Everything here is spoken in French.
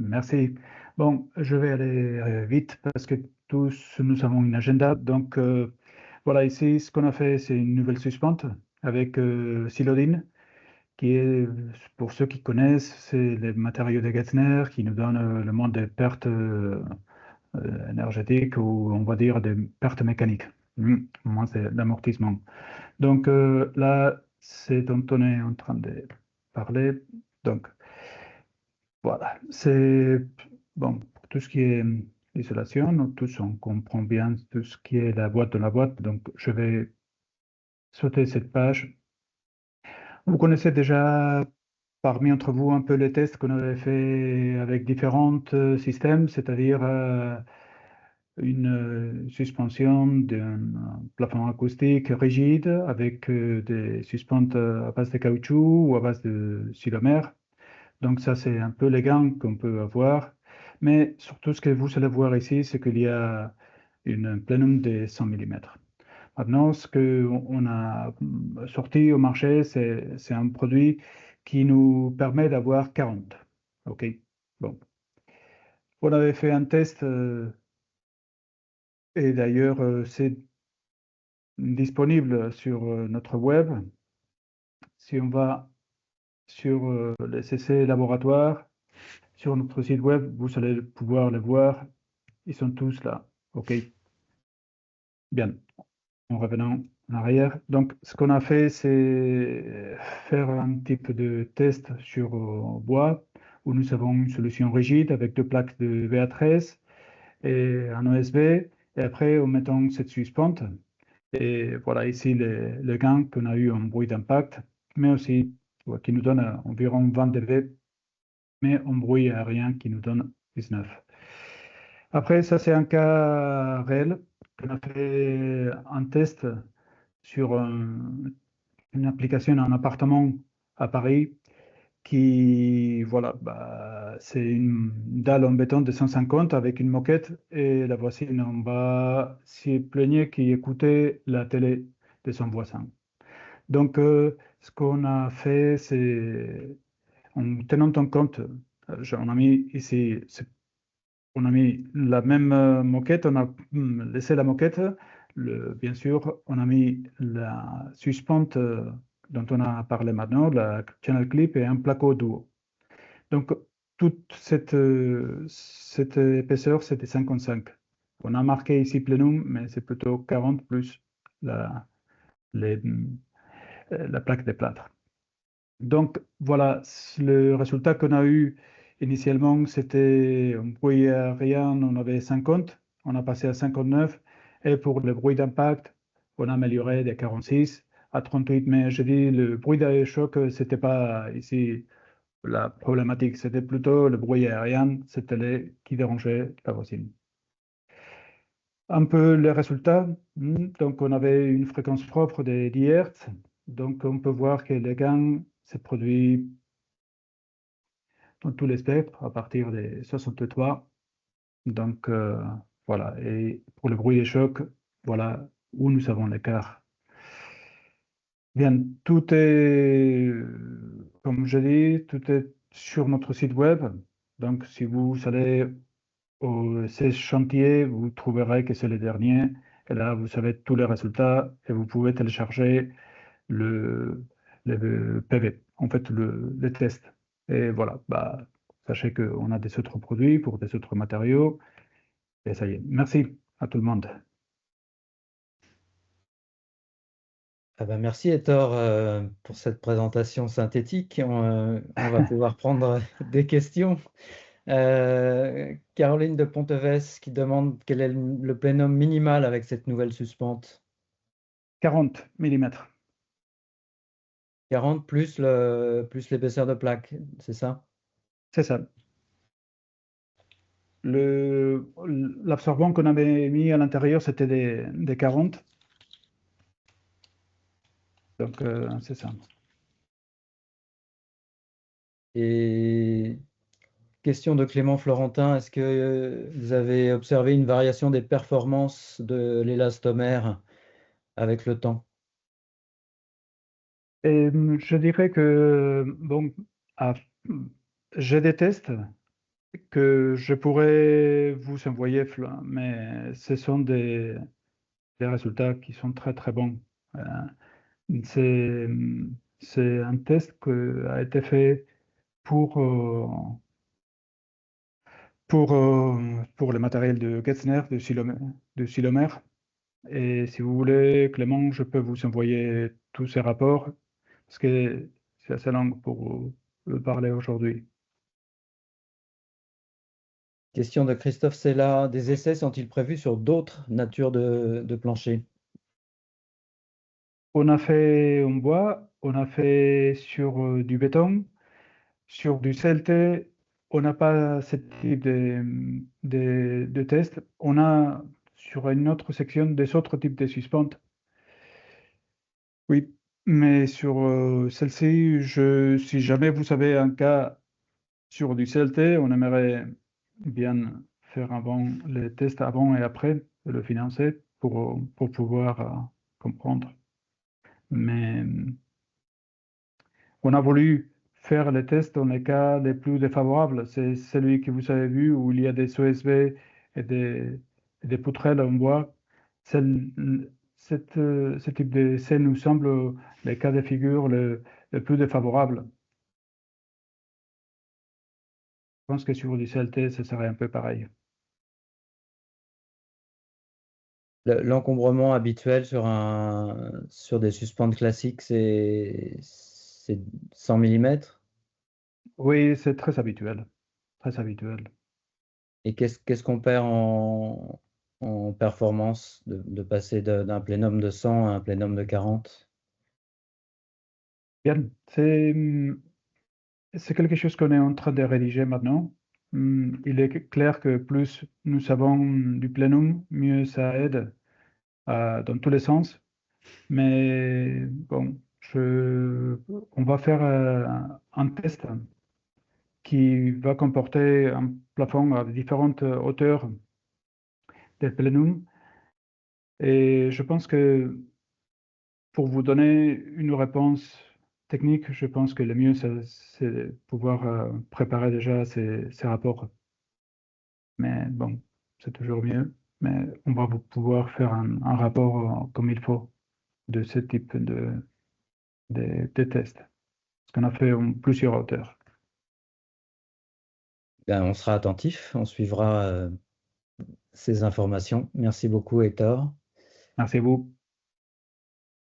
Merci. Bon, je vais aller vite parce que tous nous avons une agenda. Donc, voilà, ici, ce qu'on a fait, c'est une nouvelle suspente avec Silodine, qui est, pour ceux qui connaissent, c'est les matériaux de Getzner qui nous donnent le monde des pertes énergétiques ou on va dire des pertes mécaniques. Moi, c'est l'amortissement. Donc, là, c'est dont on est en train de parler. Donc, voilà, c'est bon pour tout ce qui est isolation, nous tous on comprend bien tout ce qui est la boîte de la boîte, donc je vais sauter cette page. Vous connaissez déjà parmi entre vous un peu les tests qu'on avait fait avec différents systèmes, c'est-à-dire une suspension d'un plafond acoustique rigide avec des suspentes à base de caoutchouc ou à base de silomère. Donc ça, c'est un peu les gains qu'on peut avoir. Mais surtout, ce que vous allez voir ici, c'est qu'il y a une plénum de 100 mm. Maintenant, ce qu'on a sorti au marché, c'est un produit qui nous permet d'avoir 40. OK. Bon. On avait fait un test et d'ailleurs, c'est disponible sur notre web. Si on va sur les CC laboratoires, sur notre site web, vous allez pouvoir les voir. Ils sont tous là. OK. Bien. En revenant en arrière. Donc, ce qu'on a fait, c'est faire un type de test sur bois où nous avons une solution rigide avec deux plaques de VA13 et un OSB. Et après, en mettant cette suspente. Et voilà ici le gain qu'on a eu en bruit d'impact, mais aussi qui nous donne environ 20 dB, mais en bruit aérien qui nous donne 19. Après, ça, c'est un cas réel. On a fait un test sur une application, un appartement à Paris qui, voilà, bah, c'est une dalle en béton de 150 avec une moquette et la voisine en bas s'y plaignait qui écoutait la télé de son voisin. Donc, ce qu'on a fait, c'est en tenant en compte, on a mis ici, on a mis la même moquette, on a laissé la moquette, bien sûr, on a mis la suspente dont on a parlé maintenant, la channel clip et un placo duo. Donc, toute cette épaisseur, c'était 55. On a marqué ici plénum, mais c'est plutôt 40 plus la, les, la plaque des plâtres. Donc, voilà, le résultat qu'on a eu initialement, c'était un bruit aérien, on avait 50, on a passé à 59, et pour le bruit d'impact, on a amélioré de 46 à 38. Mais je dis, le bruit d'air-choc, c'était pas ici la problématique, c'était plutôt le bruit aérien, c'était qui dérangeait la voisine. Un peu les résultats, donc on avait une fréquence propre de 10 Hz, donc on peut voir que le gain s'est produit dans tous les spectres à partir des 63. Donc voilà, et pour le bruit et choc, voilà où nous avons l'écart. Bien, tout est, comme je dis, tout est sur notre site web. Donc si vous allez au 16 chantier, vous trouverez que c'est le dernier. Et là, vous savez tous les résultats et vous pouvez télécharger le, le PV, en fait, le test. Et voilà, bah, sachez qu'on a des autres produits pour des autres matériaux. Et ça y est. Merci à tout le monde. Ah ben merci Hector pour cette présentation synthétique. On va pouvoir prendre des questions. Caroline de Ponteves qui demande quel est le plénum minimal avec cette nouvelle suspente. 40 mm. 40 plus l'épaisseur de plaque, c'est ça? C'est ça. L'absorbant qu'on avait mis à l'intérieur, c'était des 40. Donc, c'est ça. Et question de Clément Florentin, est-ce que vous avez observé une variation des performances de l'élastomère avec le temps? Et je dirais que, bon, ah, j'ai des tests. que je pourrais vous envoyer, mais ce sont des résultats qui sont très très bons. C'est, c'est un test qui a été fait pour, euh, pour le matériel de Getzner, de Silomère. Et si vous voulez, Clément, je peux vous envoyer tous ces rapports parce que c'est assez long pour parler aujourd'hui. Question de Christophe Sella. Des essais sont-ils prévus sur d'autres natures de plancher? On a fait en bois, on a fait sur du béton, sur du CLT. On n'a pas ce type de test. On a sur une autre section des autres types de suspentes. Oui, mais sur celle-ci, si jamais vous avez un cas sur du CLT, on aimerait bien faire avant les tests avant et après de le financer pour pouvoir comprendre. Mais on a voulu faire les tests dans les cas les plus défavorables. C'est celui que vous avez vu où il y a des OSB et des poutrelles en bois. Ce type d'essai nous semble les cas de figure le plus défavorables. Je pense que sur du CLT, ce serait un peu pareil. L'encombrement habituel sur des suspentes classiques, c'est 100 mm. Oui, c'est très habituel. Très habituel. Et qu'est-ce qu'on perd en performance de passer d'un plénum de 100 à un plénum de 40? Bien, c'est quelque chose qu'on est en train de rédiger maintenant. Il est clair que plus nous avons du plénum, mieux ça aide dans tous les sens. Mais bon, on va faire un test qui va comporter un plafond à différentes hauteurs de plénum. Et je pense que pour vous donner une réponse technique, je pense que le mieux, c'est de pouvoir préparer déjà ces rapports. Mais bon, c'est toujours mieux. Mais on va pouvoir faire un rapport comme il faut de ce type de tests. Ce qu'on a fait en plusieurs auteurs. Ben, on sera attentif, on suivra ces informations. Merci beaucoup, Hector. Merci à vous.